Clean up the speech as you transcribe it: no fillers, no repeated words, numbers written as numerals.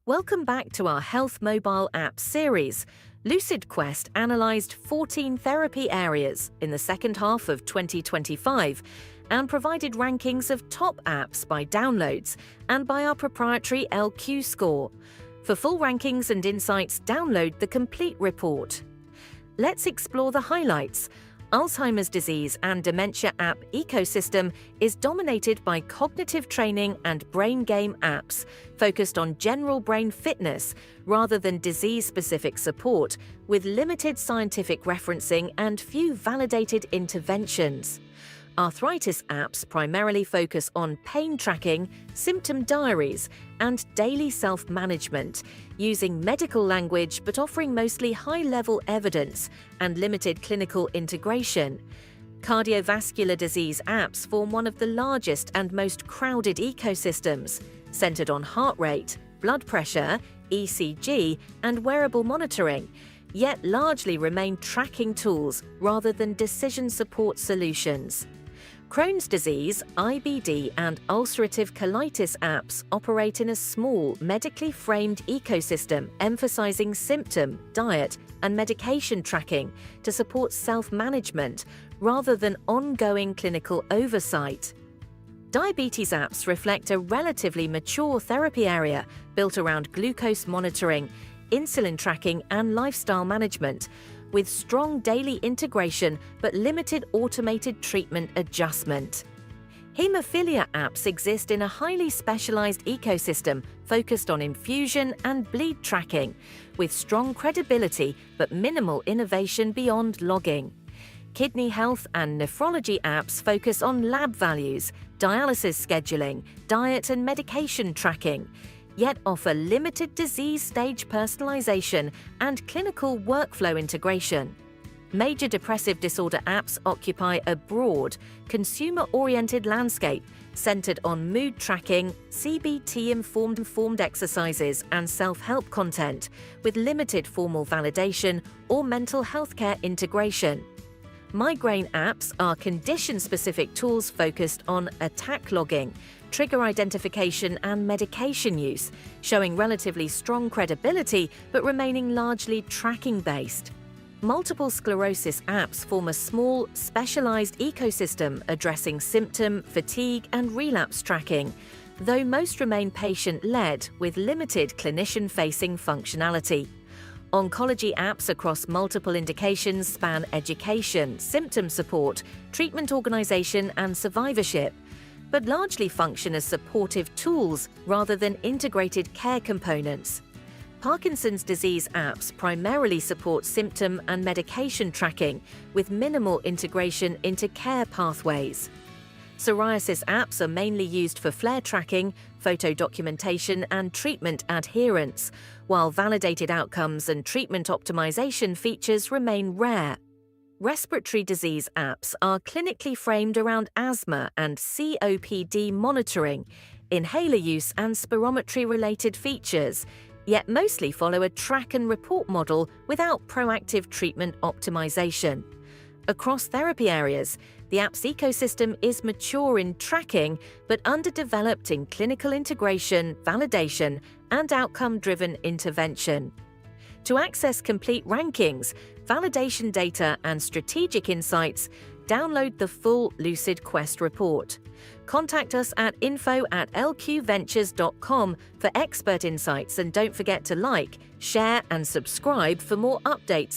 Welcome back to our Health Mobile app series. LucidQuest analysed 14 therapy areas in the second half of 2025 and provided rankings of top apps by downloads and by our proprietary LQ score. For full rankings and insights, download the complete report. Let's explore the highlights. Alzheimer's disease and dementia app ecosystem is dominated by cognitive training and brain game apps focused on general brain fitness rather than disease-specific support, with limited scientific referencing and few validated interventions. Arthritis apps primarily focus on pain tracking, symptom diaries, and daily self-management, using medical language but offering mostly high-level evidence and limited clinical integration. Cardiovascular disease apps form one of the largest and most crowded ecosystems, centered on heart rate, blood pressure, ECG, and wearable monitoring, yet largely remain tracking tools rather than decision support solutions. Crohn's disease, IBD, and ulcerative colitis apps operate in a small, medically framed ecosystem emphasizing symptom, diet, and medication tracking to support self-management rather than ongoing clinical oversight. Diabetes apps reflect a relatively mature therapy area built around glucose monitoring, insulin tracking, and lifestyle management, with strong daily integration but limited automated treatment adjustment. Hemophilia apps exist in a highly specialized ecosystem focused on infusion and bleed tracking, with strong credibility but minimal innovation beyond logging. Kidney health and nephrology apps focus on lab values, dialysis scheduling, diet and medication tracking, yet offer limited disease stage personalization and clinical workflow integration. Major depressive disorder apps occupy a broad, consumer-oriented landscape centered on mood tracking, CBT-informed exercises, and self-help content, with limited formal validation or mental health care integration. Migraine apps are condition-specific tools focused on attack logging, trigger identification, and medication use, showing relatively strong credibility but remaining largely tracking-based. Multiple sclerosis apps form a small, specialized ecosystem addressing symptom, fatigue, and relapse tracking, though most remain patient-led with limited clinician-facing functionality. Oncology apps across multiple indications span education, symptom support, treatment organization, and survivorship, but largely function as supportive tools rather than integrated care components. Parkinson's disease apps primarily support symptom and medication tracking, with minimal integration into care pathways. Psoriasis apps are mainly used for flare tracking, photo documentation, and treatment adherence, while validated outcomes and treatment optimization features remain rare. Respiratory disease apps are clinically framed around asthma and COPD monitoring, inhaler use, and spirometry-related features, yet mostly follow a track and report model without proactive treatment optimization. Across therapy areas, the app's ecosystem is mature in tracking but underdeveloped in clinical integration, validation, and outcome-driven intervention. To access complete rankings, validation data, and strategic insights, download the full LucidQuest report. Contact us at info@lqventures.com for expert insights, and don't forget to like, share, and subscribe for more updates